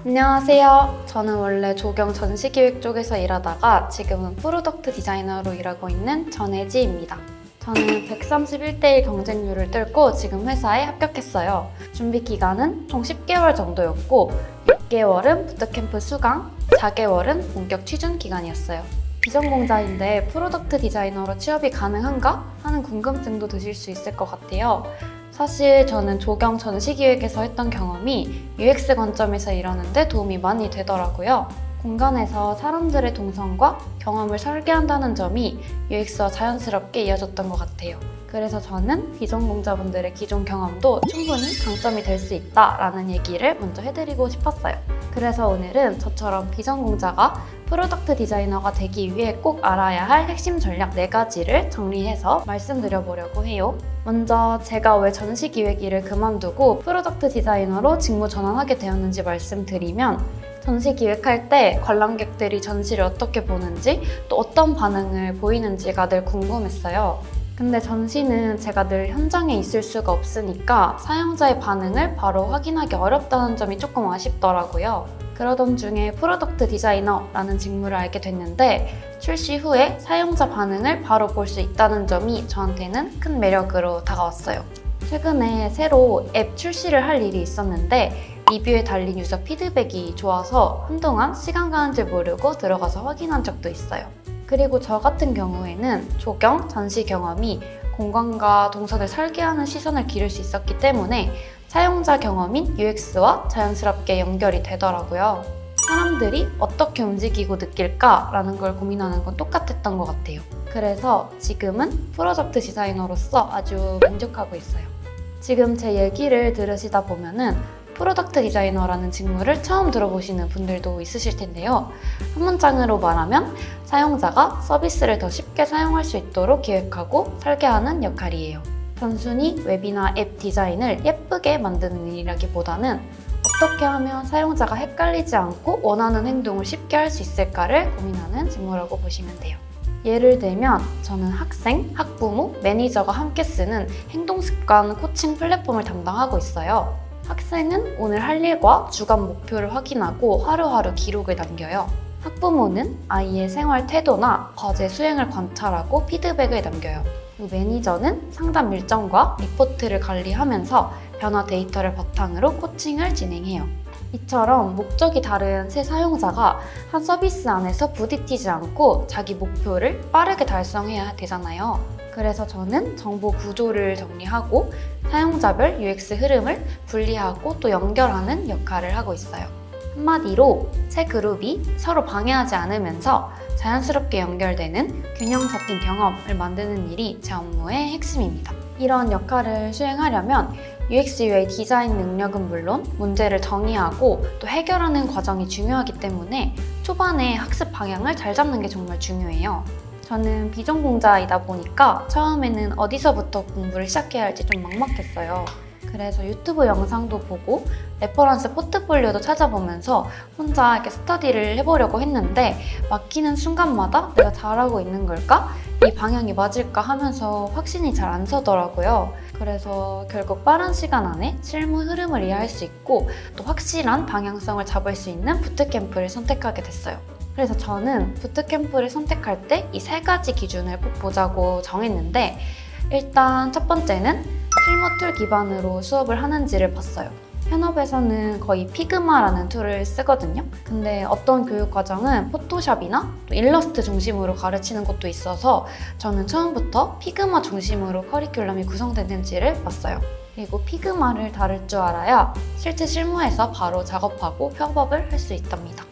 안녕하세요. 저는 원래 조경 전시기획 쪽에서 일하다가 지금은 프로덕트 디자이너로 일하고 있는 전혜지입니다. 저는 131대1 경쟁률을 뚫고 지금 회사에 합격했어요. 준비 기간은 총 10개월 정도였고 6개월은 부트캠프 수강, 4개월은 본격 취준 기간이었어요. 비전공자인데 프로덕트 디자이너로 취업이 가능한가? 하는 궁금증도 드실 수 있을 것 같아요. 사실 저는 조경 전시기획에서 했던 경험이 UX 관점에서 일하는데 도움이 많이 되더라고요. 공간에서 사람들의 동선과 경험을 설계한다는 점이 UX와 자연스럽게 이어졌던 것 같아요. 그래서 저는 비전공자분들의 기존 경험도 충분히 강점이 될 수 있다라는 얘기를 먼저 해드리고 싶었어요. 그래서 오늘은 저처럼 비전공자가 프로덕트 디자이너가 되기 위해 꼭 알아야 할 핵심 전략 4가지를 정리해서 말씀드려보려고 해요. 먼저 제가 왜 전시기획 일을 그만두고 프로덕트 디자이너로 직무 전환하게 되었는지 말씀드리면, 전시 기획할 때 관람객들이 전시를 어떻게 보는지 또 어떤 반응을 보이는지가 늘 궁금했어요. 근데 전시는 제가 늘 현장에 있을 수가 없으니까 사용자의 반응을 바로 확인하기 어렵다는 점이 조금 아쉽더라고요. 그러던 중에 프로덕트 디자이너라는 직무를 알게 됐는데 출시 후에 사용자 반응을 바로 볼 수 있다는 점이 저한테는 큰 매력으로 다가왔어요. 최근에 새로 앱 출시를 할 일이 있었는데 리뷰에 달린 유저 피드백이 좋아서 한동안 시간 가는 줄 모르고 들어가서 확인한 적도 있어요. 그리고 저 같은 경우에는 조경, 전시 경험이 공간과 동선을 설계하는 시선을 기를 수 있었기 때문에 사용자 경험인 UX와 자연스럽게 연결이 되더라고요. 사람들이 어떻게 움직이고 느낄까라는 걸 고민하는 건 똑같았던 것 같아요. 그래서 지금은 프로덕트 디자이너로서 아주 만족하고 있어요. 지금 제 얘기를 들으시다 보면은 프로덕트 디자이너라는 직무를 처음 들어보시는 분들도 있으실 텐데요. 한 문장으로 말하면 사용자가 서비스를 더 쉽게 사용할 수 있도록 기획하고 설계하는 역할이에요. 단순히 웹이나 앱 디자인을 예쁘게 만드는 일이라기보다는 어떻게 하면 사용자가 헷갈리지 않고 원하는 행동을 쉽게 할 수 있을까를 고민하는 직무라고 보시면 돼요. 예를 들면 저는 학생, 학부모, 매니저가 함께 쓰는 행동습관 코칭 플랫폼을 담당하고 있어요. 학생은 오늘 할 일과 주간 목표를 확인하고 하루하루 기록을 남겨요. 학부모는 아이의 생활 태도나 과제 수행을 관찰하고 피드백을 남겨요. 그리고 매니저는 상담 일정과 리포트를 관리하면서 변화 데이터를 바탕으로 코칭을 진행해요. 이처럼 목적이 다른 세 사용자가 한 서비스 안에서 부딪히지 않고 자기 목표를 빠르게 달성해야 되잖아요. 그래서 저는 정보 구조를 정리하고 사용자별 UX 흐름을 분리하고 또 연결하는 역할을 하고 있어요. 한마디로 세 그룹이 서로 방해하지 않으면서 자연스럽게 연결되는 균형 잡힌 경험을 만드는 일이 제 업무의 핵심입니다. 이런 역할을 수행하려면 UX, UI 디자인 능력은 물론 문제를 정의하고 또 해결하는 과정이 중요하기 때문에 초반에 학습 방향을 잘 잡는 게 정말 중요해요. 저는 비전공자이다 보니까 처음에는 어디서부터 공부를 시작해야 할지 좀 막막했어요. 그래서 유튜브 영상도 보고 레퍼런스 포트폴리오도 찾아보면서 혼자 이렇게 스터디를 해보려고 했는데 막히는 순간마다 내가 잘하고 있는 걸까? 이 방향이 맞을까 하면서 확신이 잘 안 서더라고요. 그래서 결국 빠른 시간 안에 실무 흐름을 이해할 수 있고 또 확실한 방향성을 잡을 수 있는 부트캠프를 선택하게 됐어요. 그래서 저는 부트캠프를 선택할 때 이 3가지 기준을 꼭 보자고 정했는데, 일단 첫 번째는 실무 툴 기반으로 수업을 하는지를 봤어요. 현업에서는 거의 피그마라는 툴을 쓰거든요. 근데 어떤 교육 과정은 포토샵이나 또 일러스트 중심으로 가르치는 것도 있어서 저는 처음부터 피그마 중심으로 커리큘럼이 구성됐는지를 봤어요. 그리고 피그마를 다룰 줄 알아야 실제 실무에서 바로 작업하고 협업을 할 수 있답니다.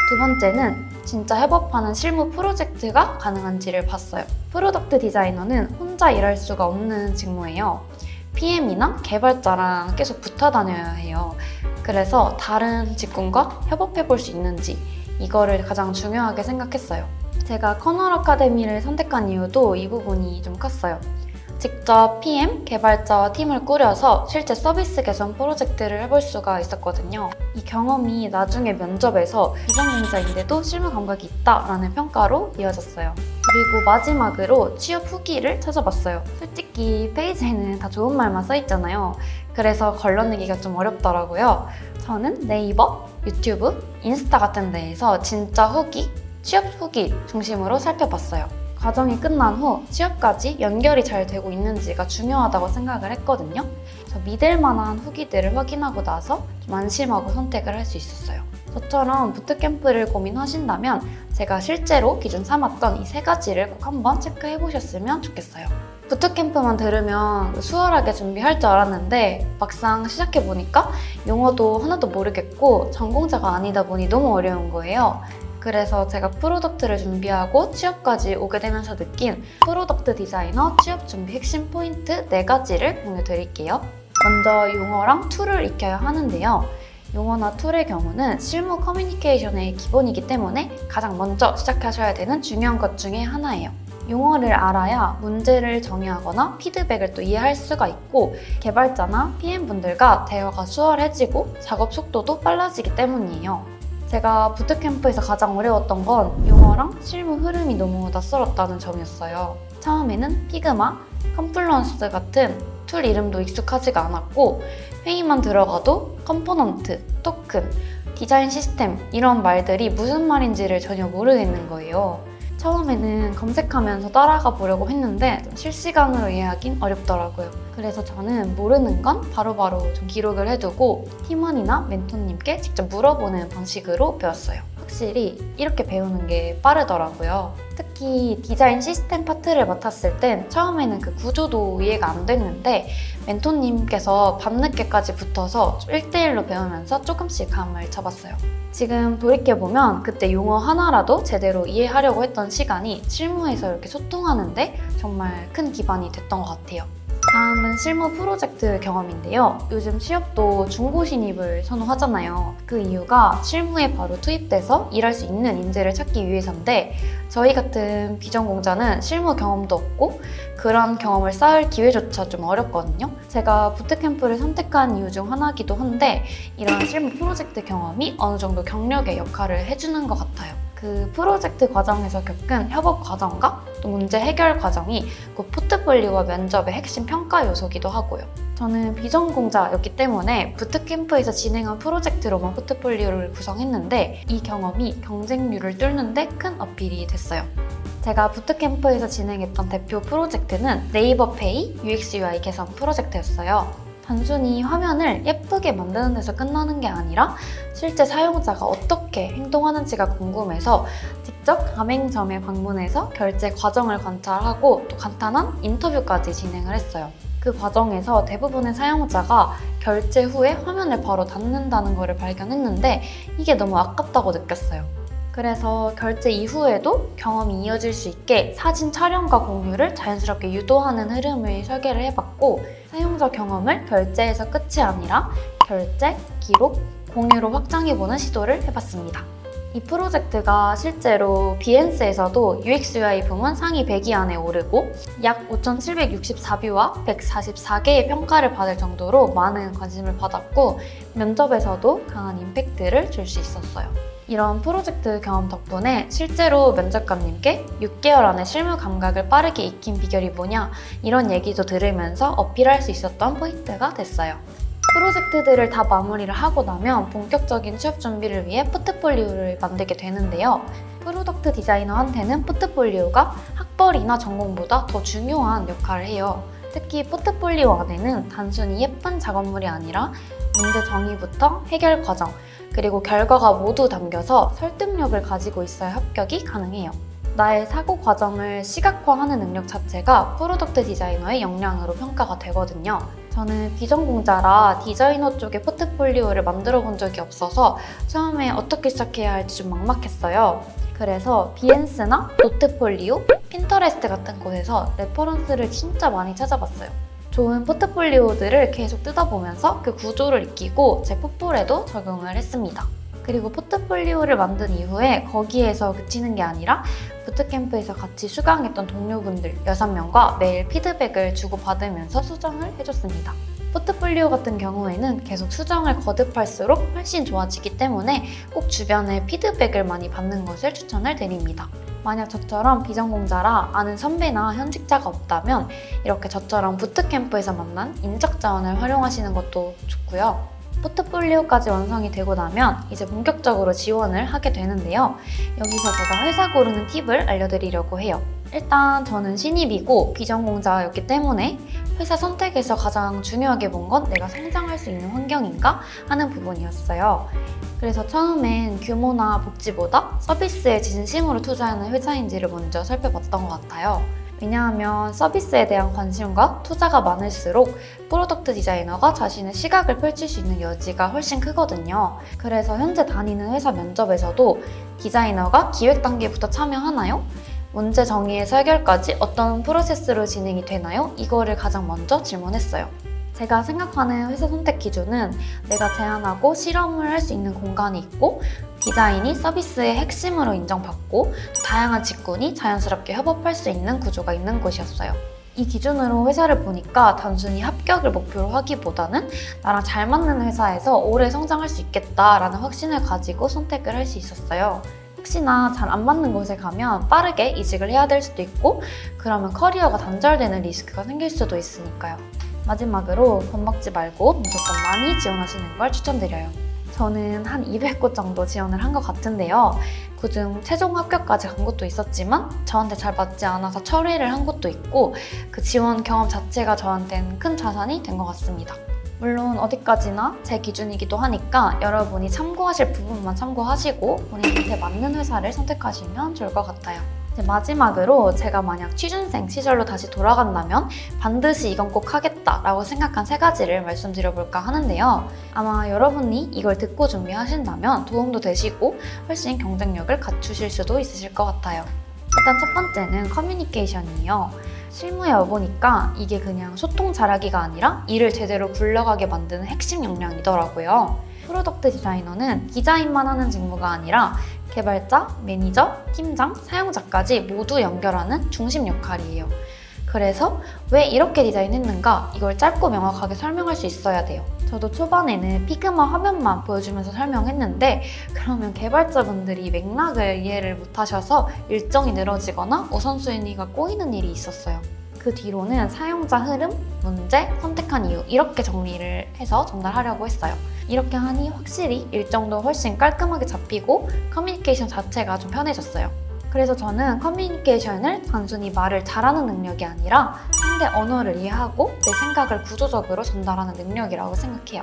두 번째는 진짜 협업하는 실무 프로젝트가 가능한지를 봤어요. 프로덕트 디자이너는 혼자 일할 수가 없는 직무예요. PM이나 개발자랑 계속 붙어 다녀야 해요. 그래서 다른 직군과 협업해 볼 수 있는지 이거를 가장 중요하게 생각했어요. 제가 커널 아카데미를 선택한 이유도 이 부분이 좀 컸어요. 직접 PM, 개발자와 팀을 꾸려서 실제 서비스 개선 프로젝트를 해볼 수가 있었거든요. 이 경험이 나중에 면접에서 비전공자인데도 실무 감각이 있다라는 평가로 이어졌어요. 그리고 마지막으로 취업 후기를 찾아봤어요. 솔직히 페이지에는 다 좋은 말만 써있잖아요. 그래서 걸러내기가 좀 어렵더라고요. 저는 네이버, 유튜브, 인스타 같은 데에서 진짜 후기, 취업 후기 중심으로 살펴봤어요. 과정이 끝난 후 취업까지 연결이 잘 되고 있는지가 중요하다고 생각을 했거든요. 그래서 믿을 만한 후기들을 확인하고 나서 좀 안심하고 선택을 할 수 있었어요. 저처럼 부트캠프를 고민하신다면 제가 실제로 기준 삼았던 이 세 가지를 꼭 한번 체크해 보셨으면 좋겠어요. 부트캠프만 들으면 수월하게 준비할 줄 알았는데 막상 시작해보니까 용어도 하나도 모르겠고 전공자가 아니다 보니 너무 어려운 거예요. 그래서 제가 프로덕트를 준비하고 취업까지 오게 되면서 느낀 프로덕트 디자이너 취업 준비 핵심 포인트 4가지를 공유드릴게요. 먼저 용어랑 툴을 익혀야 하는데요. 용어나 툴의 경우는 실무 커뮤니케이션의 기본이기 때문에 가장 먼저 시작하셔야 되는 중요한 것 중에 하나예요. 용어를 알아야 문제를 정의하거나 피드백을 또 이해할 수가 있고 개발자나 PM분들과 대화가 수월해지고 작업 속도도 빨라지기 때문이에요. 제가 부트캠프에서 가장 어려웠던 건 용어랑 실무 흐름이 너무 낯설었다는 점이었어요. 처음에는 피그마, 컴플런스 같은 툴 이름도 익숙하지가 않았고 회의만 들어가도 컴포넌트, 토큰, 디자인 시스템 이런 말들이 무슨 말인지를 전혀 모르겠는 거예요. 처음에는 검색하면서 따라가 보려고 했는데 실시간으로 이해하긴 어렵더라고요. 그래서 저는 모르는 건 바로바로 좀 기록을 해두고 팀원이나 멘토님께 직접 물어보는 방식으로 배웠어요. 확실히 이렇게 배우는 게 빠르더라고요. 특히 디자인 시스템 파트를 맡았을 땐 처음에는 그 구조도 이해가 안 됐는데 멘토님께서 밤늦게까지 붙어서 1대1로 배우면서 조금씩 감을 잡았어요. 지금 돌이켜보면 그때 용어 하나라도 제대로 이해하려고 했던 시간이 실무에서 이렇게 소통하는데 정말 큰 기반이 됐던 것 같아요. 다음은 실무 프로젝트 경험인데요. 요즘 취업도 중고 신입을 선호하잖아요. 그 이유가 실무에 바로 투입돼서 일할 수 있는 인재를 찾기 위해서인데 저희 같은 비전공자는 실무 경험도 없고 그런 경험을 쌓을 기회조차 좀 어렵거든요. 제가 부트캠프를 선택한 이유 중 하나이기도 한데 이런 실무 프로젝트 경험이 어느 정도 경력의 역할을 해주는 것 같아요. 그 프로젝트 과정에서 겪은 협업 과정과 또 문제 해결 과정이 그 포트폴리오와 면접의 핵심 평가 요소기도 하고요. 저는 비전공자였기 때문에 부트캠프에서 진행한 프로젝트로만 포트폴리오를 구성했는데 이 경험이 경쟁률을 뚫는데 큰 어필이 됐어요. 제가 부트캠프에서 진행했던 대표 프로젝트는 네이버페이 UX UI 개선 프로젝트였어요. 단순히 화면을 예쁘게 만드는 데서 끝나는 게 아니라 실제 사용자가 어떻게 행동하는지가 궁금해서 직접 가맹점에 방문해서 결제 과정을 관찰하고 또 간단한 인터뷰까지 진행을 했어요. 그 과정에서 대부분의 사용자가 결제 후에 화면을 바로 닫는다는 것을 발견했는데 이게 너무 아깝다고 느꼈어요. 그래서 결제 이후에도 경험이 이어질 수 있게 사진 촬영과 공유를 자연스럽게 유도하는 흐름을 설계를 해봤고 사용자 경험을 결제에서 끝이 아니라 결제, 기록, 공유로 확장해보는 시도를 해봤습니다. 이 프로젝트가 실제로 비엔스에서도 UX UI 부문 상위 100위 안에 오르고 약 5,764뷰와 144개의 평가를 받을 정도로 많은 관심을 받았고 면접에서도 강한 임팩트를 줄 수 있었어요. 이런 프로젝트 경험 덕분에 실제로 면접관님께 6개월 안에 실무 감각을 빠르게 익힌 비결이 뭐냐 이런 얘기도 들으면서 어필할 수 있었던 포인트가 됐어요. 프로젝트들을 다 마무리를 하고 나면 본격적인 취업 준비를 위해 포트폴리오를 만들게 되는데요. 프로덕트 디자이너한테는 포트폴리오가 학벌이나 전공보다 더 중요한 역할을 해요. 특히 포트폴리오 안에는 단순히 예쁜 작업물이 아니라 문제 정의부터 해결 과정, 그리고 결과가 모두 담겨서 설득력을 가지고 있어야 합격이 가능해요. 나의 사고 과정을 시각화하는 능력 자체가 프로덕트 디자이너의 역량으로 평가가 되거든요. 저는 비전공자라 디자이너 쪽의 포트폴리오를 만들어 본 적이 없어서 처음에 어떻게 시작해야 할지 좀 막막했어요. 그래서 비엔스나 노트폴리오, 핀터레스트 같은 곳에서 레퍼런스를 진짜 많이 찾아봤어요. 좋은 포트폴리오들을 계속 뜯어보면서 그 구조를 익히고 제 포폴에도 적용을 했습니다. 그리고 포트폴리오를 만든 이후에 거기에서 그치는 게 아니라 부트캠프에서 같이 수강했던 동료분들 6명과 매일 피드백을 주고받으면서 수정을 해줬습니다. 포트폴리오 같은 경우에는 계속 수정을 거듭할수록 훨씬 좋아지기 때문에 꼭 주변에 피드백을 많이 받는 것을 추천을 드립니다. 만약 저처럼 비전공자라 아는 선배나 현직자가 없다면 이렇게 저처럼 부트캠프에서 만난 인적 자원을 활용하시는 것도 좋고요. 포트폴리오까지 완성이 되고 나면 이제 본격적으로 지원을 하게 되는데요. 여기서 제가 회사 고르는 팁을 알려드리려고 해요. 일단 저는 신입이고 비전공자였기 때문에 회사 선택에서 가장 중요하게 본 건 내가 성장할 수 있는 환경인가 하는 부분이었어요. 그래서 처음엔 규모나 복지보다 서비스에 진심으로 투자하는 회사인지를 먼저 살펴봤던 것 같아요. 왜냐하면 서비스에 대한 관심과 투자가 많을수록 프로덕트 디자이너가 자신의 시각을 펼칠 수 있는 여지가 훨씬 크거든요. 그래서 현재 다니는 회사 면접에서도 디자이너가 기획 단계부터 참여하나요? 문제 정의에서 해결까지 어떤 프로세스로 진행이 되나요? 이거를 가장 먼저 질문했어요. 제가 생각하는 회사 선택 기준은 내가 제안하고 실험을 할 수 있는 공간이 있고 디자인이 서비스의 핵심으로 인정받고 다양한 직군이 자연스럽게 협업할 수 있는 구조가 있는 곳이었어요. 이 기준으로 회사를 보니까 단순히 합격을 목표로 하기보다는 나랑 잘 맞는 회사에서 오래 성장할 수 있겠다라는 확신을 가지고 선택을 할 수 있었어요. 혹시나 잘 안 맞는 곳에 가면 빠르게 이직을 해야 될 수도 있고 그러면 커리어가 단절되는 리스크가 생길 수도 있으니까요. 마지막으로 겁먹지 말고 무조건 많이 지원하시는 걸 추천드려요. 저는 한 200곳 정도 지원을 한 것 같은데요. 그중 최종 합격까지 간 곳도 있었지만 저한테 잘 맞지 않아서 철회를 한 곳도 있고 그 지원 경험 자체가 저한테는 큰 자산이 된 것 같습니다. 물론 어디까지나 제 기준이기도 하니까 여러분이 참고하실 부분만 참고하시고 본인한테 맞는 회사를 선택하시면 좋을 것 같아요. 마지막으로 제가 만약 취준생 시절로 다시 돌아간다면 반드시 이건 꼭 하겠다라고 생각한 3가지를 말씀드려볼까 하는데요. 아마 여러분이 이걸 듣고 준비하신다면 도움도 되시고 훨씬 경쟁력을 갖추실 수도 있으실 것 같아요. 일단 첫 번째는 커뮤니케이션이에요. 실무에 와보니까 이게 그냥 소통 잘하기가 아니라 일을 제대로 굴러가게 만드는 핵심 역량이더라고요. 프로덕트 디자이너는 디자인만 하는 직무가 아니라 개발자, 매니저, 팀장, 사용자까지 모두 연결하는 중심 역할이에요. 그래서 왜 이렇게 디자인했는가 이걸 짧고 명확하게 설명할 수 있어야 돼요. 저도 초반에는 피그마 화면만 보여주면서 설명했는데 그러면 개발자분들이 맥락을 이해를 못하셔서 일정이 늘어지거나 우선순위가 꼬이는 일이 있었어요. 그 뒤로는 사용자 흐름, 문제, 선택한 이유 이렇게 정리를 해서 전달하려고 했어요. 이렇게 하니 확실히 일정도 훨씬 깔끔하게 잡히고 커뮤니케이션 자체가 좀 편해졌어요. 그래서 저는 커뮤니케이션을 단순히 말을 잘하는 능력이 아니라 상대 언어를 이해하고 내 생각을 구조적으로 전달하는 능력이라고 생각해요.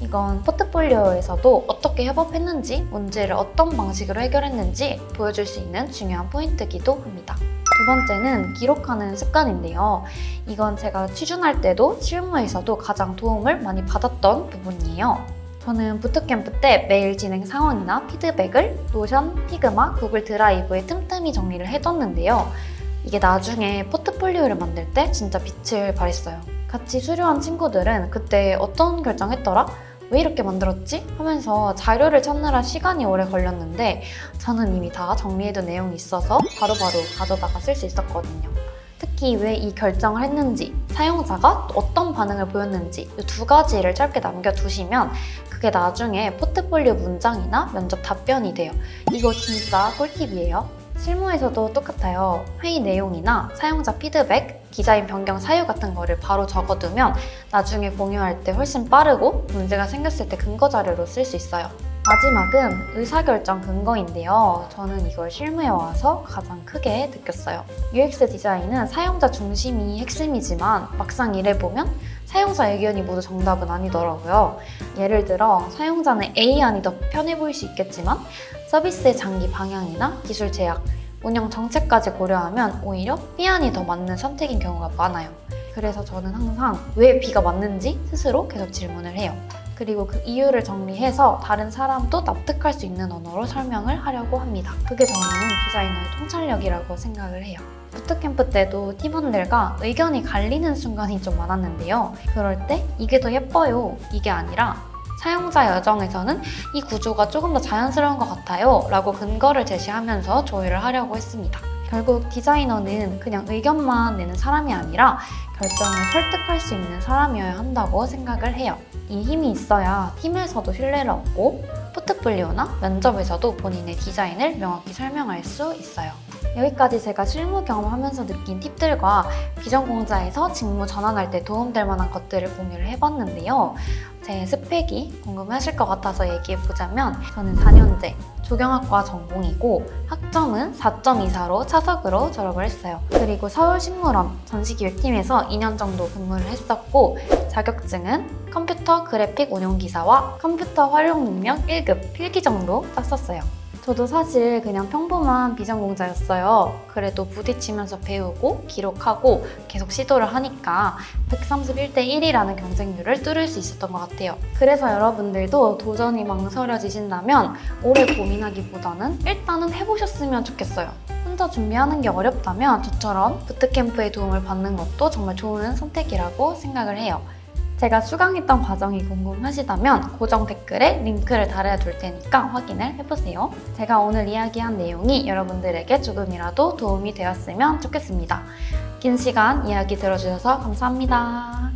이건 포트폴리오에서도 어떻게 협업했는지, 문제를 어떤 방식으로 해결했는지 보여줄 수 있는 중요한 포인트이기도 합니다. 두 번째는 기록하는 습관인데요. 이건 제가 취준할 때도 실무에서도 가장 도움을 많이 받았던 부분이에요. 저는 부트캠프 때 매일 진행 상황이나 피드백을 노션, 피그마, 구글 드라이브에 틈틈이 정리를 해뒀는데요. 이게 나중에 포트폴리오를 만들 때 진짜 빛을 발했어요. 같이 수료한 친구들은 그때 어떤 결정했더라? 왜 이렇게 만들었지? 하면서 자료를 찾느라 시간이 오래 걸렸는데 저는 이미 다 정리해둔 내용이 있어서 바로바로 가져다가 쓸 수 있었거든요. 특히 왜 이 결정을 했는지, 사용자가 어떤 반응을 보였는지 이 2가지를 짧게 남겨두시면 그게 나중에 포트폴리오 문장이나 면접 답변이 돼요. 이거 진짜 꿀팁이에요. 실무에서도 똑같아요. 회의 내용이나 사용자 피드백, 디자인 변경 사유 같은 거를 바로 적어두면 나중에 공유할 때 훨씬 빠르고 문제가 생겼을 때 근거 자료로 쓸 수 있어요. 마지막은 의사결정 근거인데요. 저는 이걸 실무에 와서 가장 크게 느꼈어요. UX 디자인은 사용자 중심이 핵심이지만 막상 일해보면 사용자 의견이 모두 정답은 아니더라고요. 예를 들어 사용자는 A안이 더 편해 보일 수 있겠지만 서비스의 장기 방향이나 기술 제약, 운영 정책까지 고려하면 오히려 B안이 더 맞는 선택인 경우가 많아요. 그래서 저는 항상 왜 B가 맞는지 스스로 계속 질문을 해요. 그리고 그 이유를 정리해서 다른 사람도 납득할 수 있는 언어로 설명을 하려고 합니다. 그게 저는 디자이너의 통찰력이라고 생각을 해요. 부트캠프 때도 팀원들과 의견이 갈리는 순간이 좀 많았는데요. 그럴 때 이게 더 예뻐요, 이게 아니라 사용자 여정에서는 이 구조가 조금 더 자연스러운 것 같아요 라고 근거를 제시하면서 조율을 하려고 했습니다. 결국 디자이너는 그냥 의견만 내는 사람이 아니라 결정을 설득할 수 있는 사람이어야 한다고 생각을 해요. 이 힘이 있어야 팀에서도 신뢰를 얻고 포트폴리오나 면접에서도 본인의 디자인을 명확히 설명할 수 있어요. 여기까지 제가 실무 경험하면서 느낀 팁들과 비전공자에서 직무 전환할 때 도움될 만한 것들을 공유를 해봤는데요. 제 스펙이 궁금하실 것 같아서 얘기해보자면 저는 4년제 조경학과 전공이고 학점은 4.24로 차석으로 졸업을 했어요. 그리고 서울식물원 전시기획팀에서 2년 정도 근무를 했었고 자격증은 컴퓨터 그래픽 운용기사와 컴퓨터 활용 능력 1급 필기 정도 땄었어요. 저도 사실 그냥 평범한 비전공자였어요. 그래도 부딪히면서 배우고 기록하고 계속 시도를 하니까 131대 1이라는 경쟁률을 뚫을 수 있었던 것 같아요. 그래서 여러분들도 도전이 망설여지신다면 오래 고민하기보다는 일단은 해보셨으면 좋겠어요. 혼자 준비하는 게 어렵다면 저처럼 부트캠프의 도움을 받는 것도 정말 좋은 선택이라고 생각을 해요. 제가 수강했던 과정이 궁금하시다면 고정 댓글에 링크를 달아둘 테니까 확인을 해보세요. 제가 오늘 이야기한 내용이 여러분들에게 조금이라도 도움이 되었으면 좋겠습니다. 긴 시간 이야기 들어주셔서 감사합니다.